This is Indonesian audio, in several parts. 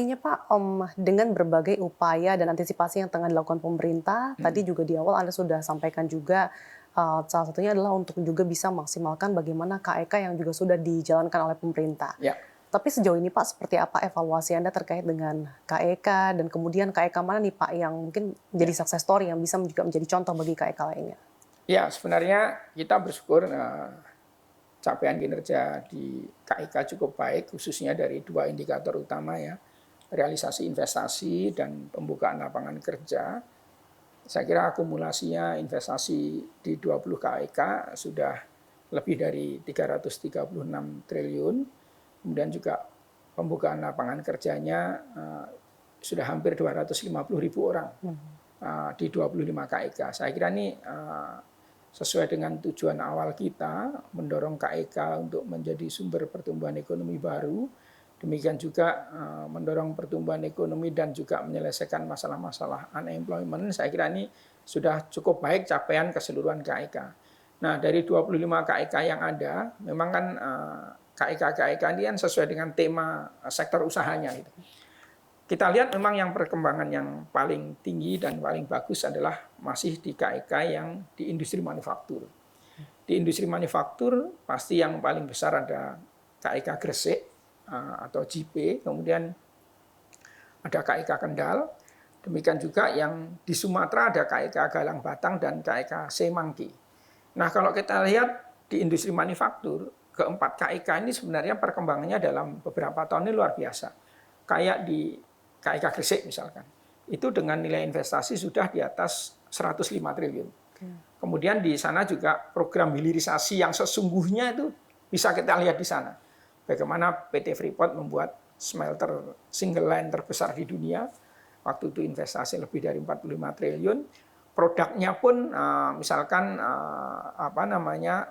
Artinya Pak, dengan berbagai upaya dan antisipasi yang tengah dilakukan pemerintah, tadi Mhm. juga di awal Anda sudah sampaikan juga, salah satunya adalah untuk juga bisa maksimalkan bagaimana KEK yang juga sudah dijalankan oleh pemerintah. Ya, Tapi sejauh ini Pak, seperti apa evaluasi Anda terkait dengan KEK dan kemudian KEK mana nih Pak yang mungkin ya. menjadi success story yang bisa juga menjadi contoh bagi KEK lainnya? Ya, sebenarnya kita bersyukur, capaian kinerja di KIK cukup baik, khususnya dari 2 indikator utama ya, realisasi investasi dan pembukaan lapangan kerja. Saya kira akumulasinya investasi di 20 KIK sudah lebih dari 336 triliun, kemudian juga pembukaan lapangan kerjanya, sudah hampir 250.000 orang, di 25 KIK. Saya kira ini, sesuai dengan tujuan awal kita, mendorong KEK untuk menjadi sumber pertumbuhan ekonomi baru, demikian juga mendorong pertumbuhan ekonomi dan juga menyelesaikan masalah-masalah unemployment. Saya kira ini sudah cukup baik capaian keseluruhan KEK. Nah, dari 25 KEK yang ada, memang kan KEK-KEK ini kan sesuai dengan tema sektor usahanya gitu. Kita lihat memang yang perkembangan yang paling tinggi dan paling bagus adalah masih di KEK yang di industri manufaktur. Di industri manufaktur pasti yang paling besar ada KEK Gresik atau JP, kemudian ada KEK Kendal, demikian juga yang di Sumatera ada KEK Galang Batang dan KEK Semanggi. Nah, kalau kita lihat di industri manufaktur, keempat KEK ini sebenarnya perkembangannya dalam beberapa tahun ini luar biasa. Kayak di KEK Gresik misalkan, itu dengan nilai investasi sudah di atas 105 triliun. Kemudian di sana juga program hilirisasi yang sesungguhnya itu bisa kita lihat di sana. Bagaimana PT Freeport membuat smelter single line terbesar di dunia, waktu itu investasi lebih dari 45 triliun. Produknya pun misalkan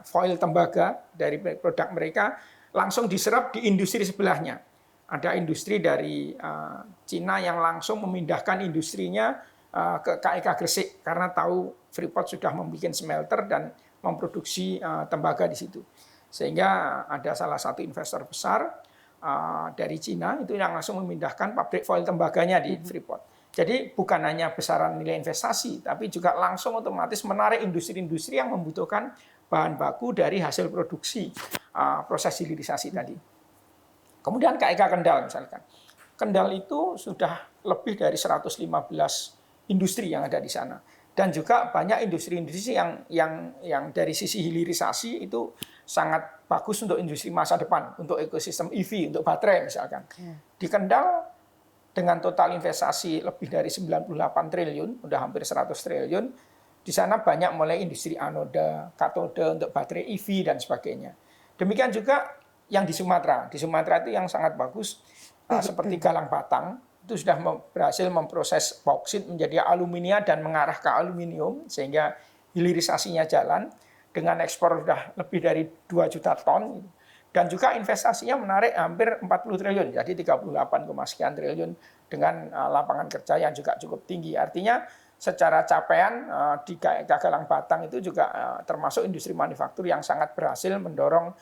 foil tembaga dari produk mereka langsung diserap di industri sebelahnya. Ada industri dari Cina yang langsung memindahkan industrinya ke KEK Gresik karena tahu Freeport sudah membuat smelter dan memproduksi tembaga di situ. Sehingga ada salah satu investor besar dari Cina itu yang langsung memindahkan pabrik foil tembaganya di Freeport. Jadi bukan hanya besaran nilai investasi, tapi juga langsung otomatis menarik industri-industri yang membutuhkan bahan baku dari hasil produksi proses hilirisasi tadi. Kemudian KEK Kendal misalkan. Kendal itu sudah lebih dari 115 industri yang ada di sana. Dan juga banyak industri-industri yang dari sisi hilirisasi itu sangat bagus untuk industri masa depan, untuk ekosistem EV, untuk baterai misalkan. Di Kendal dengan total investasi lebih dari 98 triliun, udah hampir 100 triliun, di sana banyak mulai industri anoda, katode untuk baterai EV dan sebagainya. Demikian juga yang di Sumatera. Di Sumatera itu yang sangat bagus, seperti Galang Batang, itu sudah berhasil memproses bauksit menjadi aluminia dan mengarah ke aluminium, sehingga hilirisasinya jalan, dengan ekspor sudah lebih dari 2 juta ton, dan juga investasinya menarik hampir 40 triliun, jadi 38, sekian triliun, dengan lapangan kerja yang juga cukup tinggi. Artinya secara capaian di Galang Batang itu juga termasuk industri manufaktur yang sangat berhasil mendorong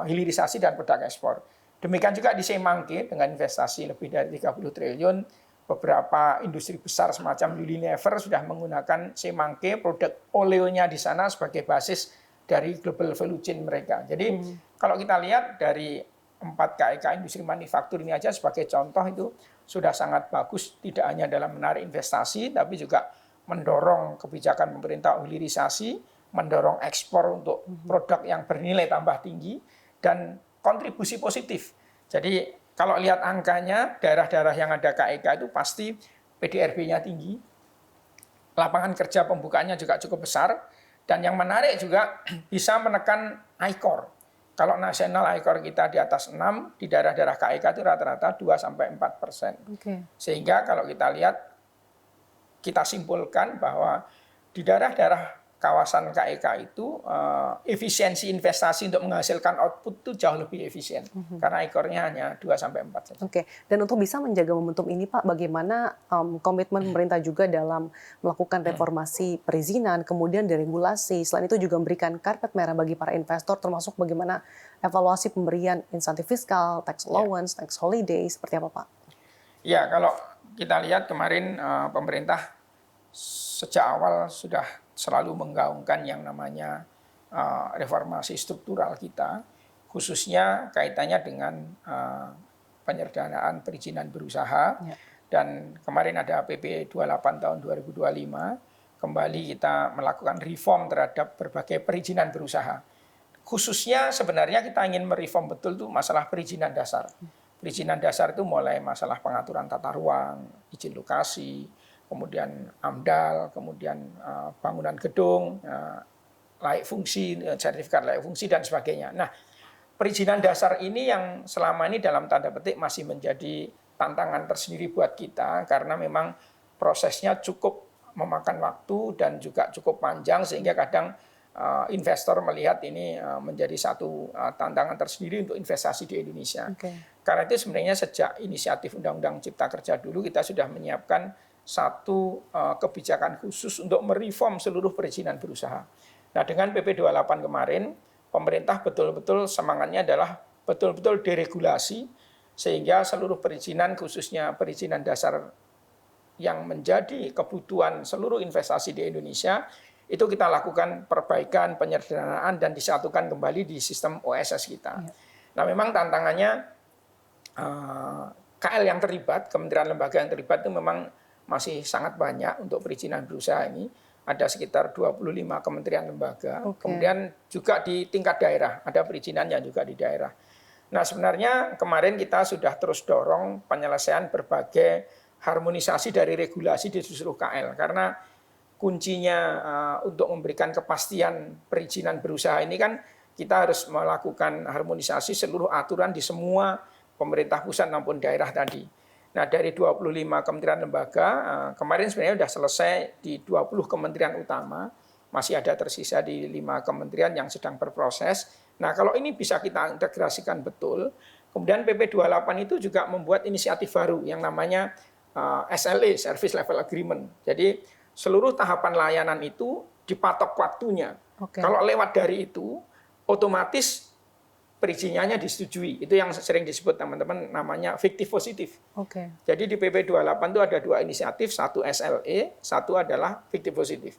hilirisasi dan produk ekspor. Demikian juga di Semanggi dengan investasi lebih dari 30 triliun, beberapa industri besar semacam Unilever sudah menggunakan Semanggi, produk oleonya di sana sebagai basis dari global value chain mereka. Jadi kalau kita lihat dari 4 KEK industri manufaktur ini aja sebagai contoh itu sudah sangat bagus, tidak hanya dalam menarik investasi, tapi juga mendorong kebijakan pemerintah hilirisasi, mendorong ekspor untuk produk yang bernilai tambah tinggi, dan kontribusi positif. Jadi kalau lihat angkanya, daerah-daerah yang ada KEK itu pasti PDRB-nya tinggi, lapangan kerja pembukaannya juga cukup besar, dan yang menarik juga bisa menekan ICOR. Kalau nasional ICOR kita di atas 6, di daerah-daerah KEK itu rata-rata 2-4%. Sehingga kalau kita lihat, kita simpulkan bahwa di daerah-daerah kawasan KEK itu efisiensi investasi untuk menghasilkan output itu jauh lebih efisien karena ekornya hanya 2-4 saja. Oke, dan untuk bisa menjaga momentum ini Pak, bagaimana komitmen pemerintah juga dalam melakukan reformasi perizinan, kemudian deregulasi, selain itu juga memberikan karpet merah bagi para investor, termasuk bagaimana evaluasi pemberian insentif fiskal, tax allowance, tax holiday, seperti apa Pak? Ya, kalau kita lihat kemarin pemerintah sejak awal sudah selalu menggaungkan yang namanya reformasi struktural kita, khususnya kaitannya dengan penyederhanaan perizinan berusaha. Ya. Dan kemarin ada PP 28 tahun 2025, kembali kita melakukan reform terhadap berbagai perizinan berusaha. Khususnya sebenarnya kita ingin mereform betul tuh masalah perizinan dasar. Perizinan dasar itu mulai masalah pengaturan tata ruang, izin lokasi, kemudian AMDAL, kemudian bangunan gedung, layak fungsi, sertifikat layak fungsi, dan sebagainya. Nah, perizinan dasar ini yang selama ini dalam tanda petik masih menjadi tantangan tersendiri buat kita, karena memang prosesnya cukup memakan waktu dan juga cukup panjang, sehingga kadang investor melihat ini menjadi satu tantangan tersendiri untuk investasi di Indonesia. Okay. Karena itu sebenarnya sejak inisiatif Undang-Undang Cipta Kerja dulu kita sudah menyiapkan satu kebijakan khusus untuk mereform seluruh perizinan berusaha. Nah, dengan PP 28 kemarin, pemerintah betul-betul semangatnya adalah betul-betul deregulasi, sehingga seluruh perizinan, khususnya perizinan dasar yang menjadi kebutuhan seluruh investasi di Indonesia, itu kita lakukan perbaikan, penyederhanaan, dan disatukan kembali di sistem OSS kita. Ya. Nah, memang tantangannya KL yang terlibat, kementerian lembaga yang terlibat itu memang masih sangat banyak untuk perizinan berusaha ini. Ada sekitar 25 kementerian lembaga. Okay. Kemudian juga di tingkat daerah, ada perizinannya juga di daerah. Nah, sebenarnya kemarin kita sudah terus dorong penyelesaian berbagai harmonisasi dari regulasi di seluruh KL. Karena kuncinya untuk memberikan kepastian perizinan berusaha ini kan kita harus melakukan harmonisasi seluruh aturan di semua pemerintah pusat maupun daerah tadi. Nah, dari 25 kementerian lembaga, kemarin sebenarnya sudah selesai di 20 kementerian utama, masih ada tersisa di 5 kementerian yang sedang berproses. Nah, kalau ini bisa kita integrasikan betul, kemudian PP 28 itu juga membuat inisiatif baru yang namanya SLA, Service Level Agreement. Jadi, seluruh tahapan layanan itu dipatok waktunya. Okay. Kalau lewat dari itu, otomatis perizinannya disetujui. Itu yang sering disebut teman-teman namanya fiktif positif. Okay. Jadi di PP 28 itu ada 2 inisiatif, satu SLE, satu adalah fiktif positif.